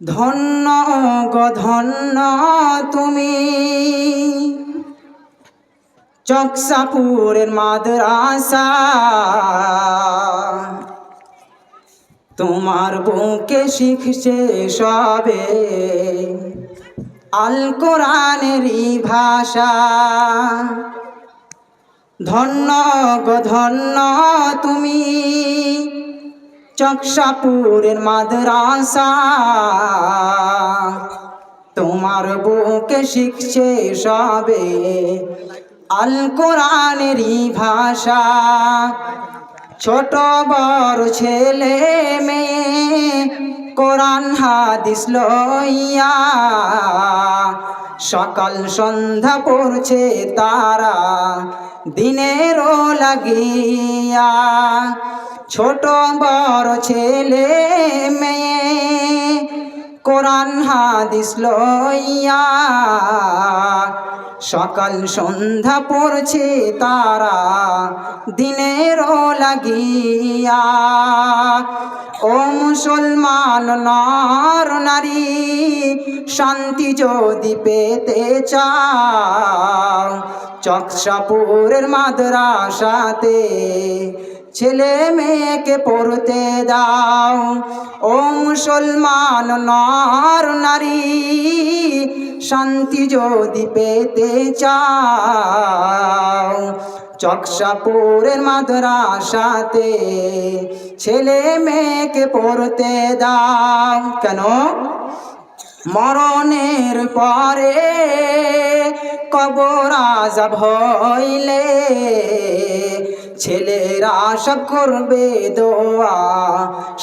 ধন্য গো ধন্য তুমি চকসাপুরের মাদ্রাসা, তোমার বুকে শিখছে সবে আল কোরআনেরই ভাষা। ধন্য গো ধন্য তুমি চকসাপুরের মাদ্রাসা, তোমার বুকে শিখছে সবে আল কোরআনেরই ভাষা। ছোট বড় ছেলে মেয়ে কোরআন হাদিস লইয়া সকাল সন্ধ্যা পড়ছে তারা দিনেরও লাগিয়া। ছোট বড় ছেলে মেয়ে কোরআন হাদিস লইয়া সকাল সন্ধ্যা পড়ছে তারা দিনেরও লাগিয়া। ও মুসলমান নর নারী, শান্তি যদি পেতে চাও চকসাপুরের মাদ্রাসাতে ছেলে মেয়েকে পড়তে দাও। ও মুসলমান নর নারী, শান্তি যদি পেতে চাও চকসাপুরের মাদ্রাসাতে ছেলে মেয়েকে পড়তে দাও। কেন? মরণের পরে কবর আযাব হইলে ছেলেরা সব করবে দোয়া,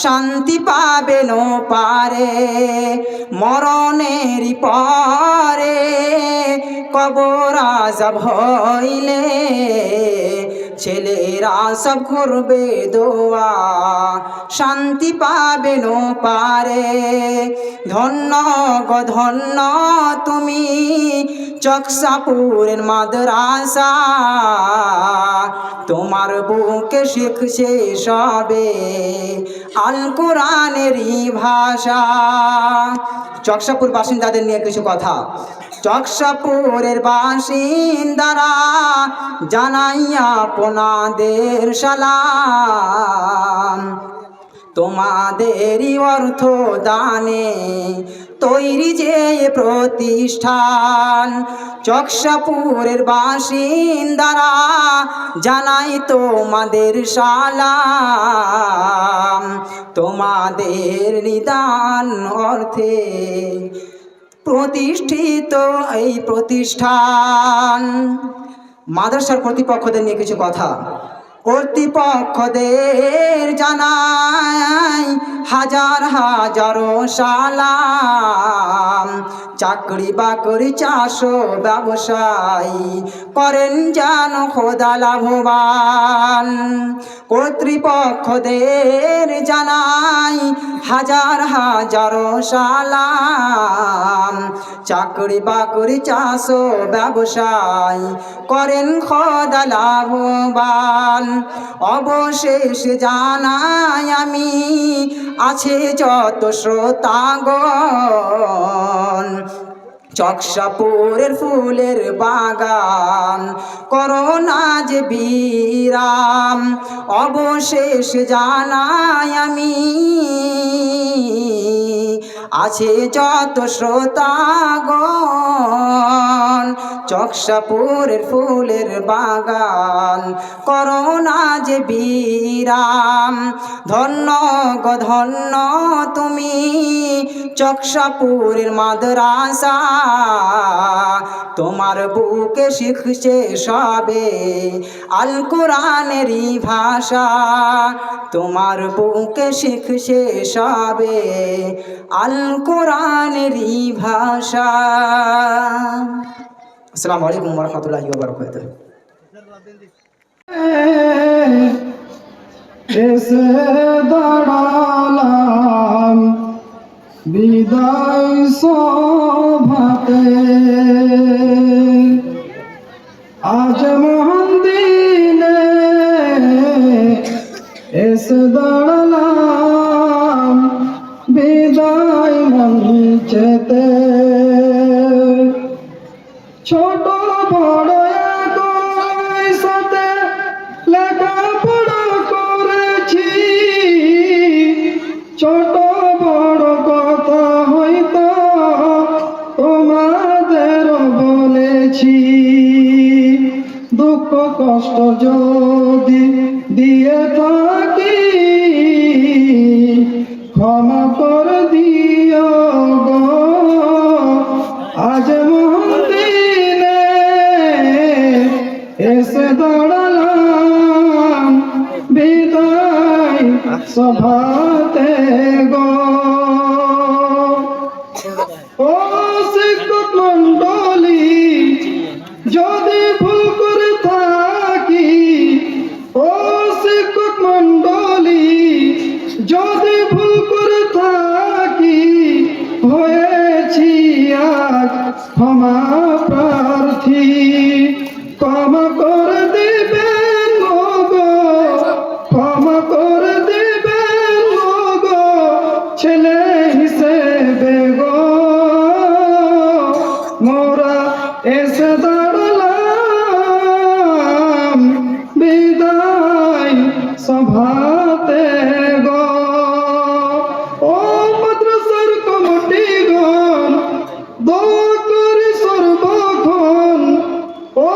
শান্তি পাবে নো পারে। মরণের পরে কবর আযাব হইলে ছেলেরা সব করবে দোয়া, শান্তি পাবে নো পারে। ধন্য গো ধন্য তুমি চকসাপুরের মাদ্রাসা, তোমার বুকে শিখছে সবে আল কোরআনেরই ভাষা। চকসাপুর বাসিন্দাদের নিয়ে কিছু কথা। চকসাপুরের বাসিন্দারা জানাই আপনাদের সালাম, তোমাদেরই অর্থ দানে তৈরি যে প্রতিষ্ঠান। চকসাপুরের বাসিন্দারা জানাই তোমাদের সালাম, তোমাদের নিদান অর্থে প্রতিষ্ঠিত এই প্রতিষ্ঠান। মাদ্রাসার কর্তৃপক্ষদের নিয়ে কিছু কথা। কর্তৃপক্ষদের জানাই হাজার হাজারো সালাম, চাকরি বাকরি চাষ ব্যবসায়ী করেন যেন খোদা লাভবান। কর্তৃপক্ষদের জানাই হাজার হাজারো সালাম, চাকরি বাকরি চাষ ব্যবসায়ী করেন খোদা লাভবান। অবশেষ জানাই আমি আছে যত শ্রোতাগণ চকসাপুরের ফুলের বাগান করোনা যে বিরাম। অবশেষ জানাই আমি আছে যত শ্রোতাগণ চকসাপুরের ফুলের বাগান করোনা যে বিরাম। ধন্য গো ধন্য তুমি চকসাপুরের মাদ্রাসা, তোমার বুকে শিখছে সবে আল কোরআনেরই ভাষা, তোমার বুকে শিখছে সবে আল কোরআনেরই ভাষা। আসসালামু আলাইকুম ওয়া রাহমাতুল্লাহি ওয়া বারাকাতুহু। এসে দাঁড়ালাম বিদায় সভাতে, আজ মহান দিনে এসে দাঁড়ালাম বিদায় মঞ্চে। চেতে ছোট বড় একই সাথে লেখাপড়া করেছি ছোট বড় কথা হয়তো তোমাদের বলেছি দুঃখ কষ্ট যদি দিয়ে থাকি ক্ষমা করে দিও গো আজ মহন দিনে এসে দাঁড়ালাম বিদায় সভাতে গো ও শিক্ষক মণ্ডলী যদি ভুল করে থাকি ও শিক্ষক মণ্ডলী যদি ভুল করে থাকি হয়েছি আজ ক্ষমা প্রার্থী ক্ষমা করে দিবেন গো ক্ষমা করে দিবেন গো ছেলে হিসেবে গো মোরা এসে দাঁড়ালাম বিদায় সভাতে গো ও মাদ্রাসার কমিটিগণ দোয়া করি সর্বক্ষণ ও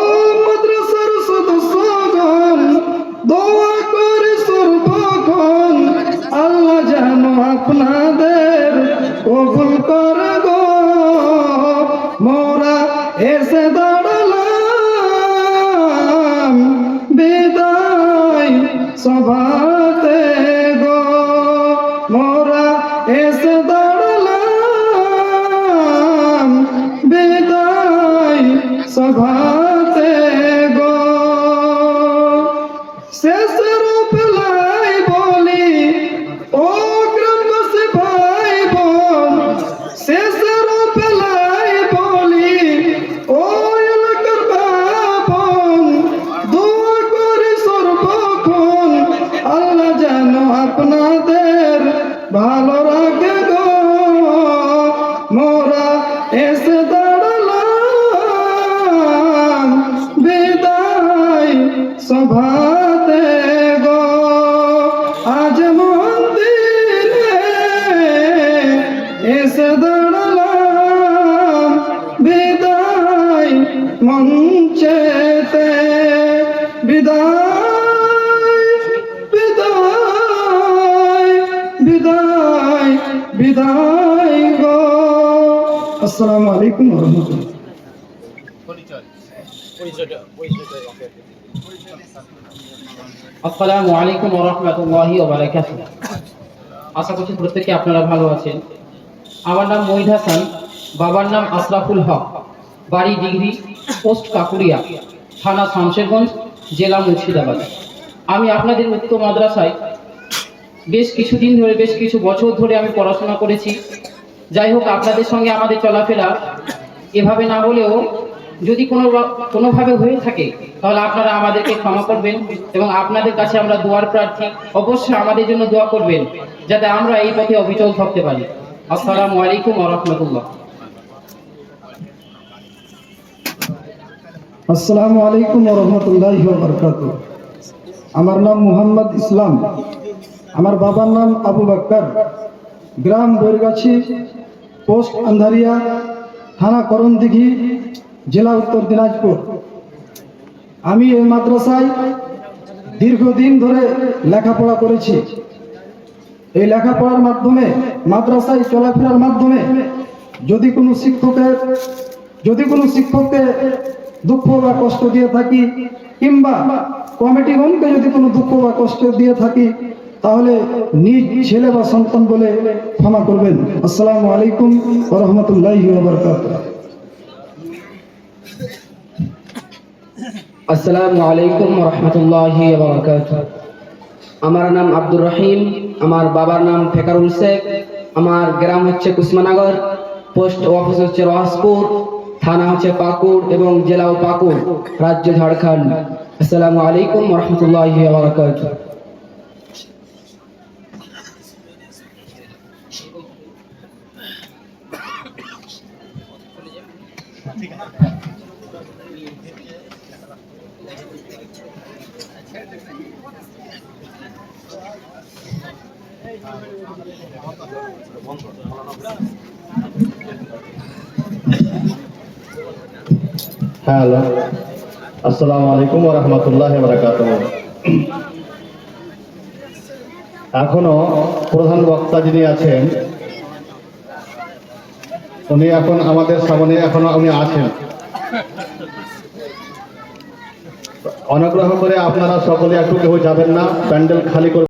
মাদ্রাসার সদস্যগণ দোয়া করি সর্বক্ষণ আল্লাহ যেন আপনাদের কবুল করে গো মোরা এসে দাঁড়ালাম বিদায় সভাতে গো মোরা এসে দাঁড়ালাম বিদায় সভাতে গো শেষের বেলায় বলি ও গ্রামবাসী ভাই বোন শেষের বেলায় বলি ও এলাকার বাপন দোয়া করি সর্বক্ষণ আল্লাহ যেন আপনাদের ভালো রাখে গো মোরা এসে দাঁড়ালাম বিদায় সভাতে গো আজ মন্দিরে এসে দাঁড়ালাম বিদায় মঞ্চেতে বিদায় বিদায় বিদায় বিদায় গো আসসালামু আলাইকুম ওয়া রাহমাতুল্লাহ আসসালামু আলাইকুম ওয়া রাহমাতুল্লাহি ওয়া বারাকাতুহু। আশা করছি প্রত্যেকে আপনারা ভালো আছেন। আমার নাম মহিদ হাসান, বাবার নাম আশরাফুল হক, বাড়ি ডিগ্রি, পোস্ট কাকুরিয়া, থানা শামশেরগঞ্জ, জেলা মুর্শিদাবাদ। আমি আপনাদের উক্ত মাদ্রাসায় বেশ কিছুদিন ধরে বেশ কিছু বছর ধরে আমি পড়াশোনা করেছি। যাই হোক, আপনাদের সঙ্গে আমাদের চলাফেরা এভাবে না হলেও যদি কোনোভাবে হয়ে থাকে তাহলে আপনারা আমাদেরকে ক্ষমা করবেন এবং আপনাদের কাছে আমরা দোয়ার প্রার্থী। অবশ্যই আমাদের জন্য দোয়া করবেন যাতে আমরা এই পথে অবিচল থাকতে পারি। আসসালামু আলাইকুম ওয়া রাহমাতুল্লাহ। আসসালামু আলাইকুম ওয়া রাহমাতুল্লাহি ওয়া বারাকাতুহু। আমার নাম মোহাম্মদ ইসলাম, আমার বাবার নাম আবু বকর, গ্রাম বৈরগাছি, পোস্ট আন্ধারিয়া, থানা করণদিঘি, জেলা উত্তর দিনাজপুর। আমি এই মাদ্রাসায় দীর্ঘদিন ধরে লেখাপড়া করেছি। এই লেখাপড়ার মাধ্যমে, মাদ্রাসায় চলাফেরার মাধ্যমে যদি কোনো শিক্ষককে দুঃখ বা কষ্ট দিয়ে থাকি কিংবা কমিটিগণকে যদি কোনো দুঃখ বা কষ্ট দিয়ে থাকি তাহলে নিজ ছেলে বা সন্তান বলে ক্ষমা করবেন। আসসালামু আলাইকুম ওয়া রাহমাতুল্লাহি ওয়া বারাকাতুহু। আসসালামু আলাইকুম ওয়া রাহমাতুল্লাহি ওয়া বারাকাতুহু। আমার নাম আব্দুর রহিম, আমার বাবার নাম ফেকারুল শেখ, আমার গ্রাম হচ্ছে কুসমানগর, পোস্ট অফিস হচ্ছে রহাসপুর, থানা হচ্ছে পাকুড় এবং জেলাও পাকুড়, রাজ্য ঝাড়খণ্ড। আসসালামু আলাইকুম ওয়া রাহমাতুল্লাহি ওয়া বারাকাতুহু। হ্যালো, আসসালামু আলাইকুম ওয়া রাহমাতুল্লাহি ওয়া বারাকাতুহু। এখনো প্রধান বক্তা যিনি আছেন উনি এখন আমাদের সামনে এখনো উনি আছেন। অনুগ্রহ করে আপনারা সকলে একটু কেউ যাবেন না, প্যান্ডেল খালি করে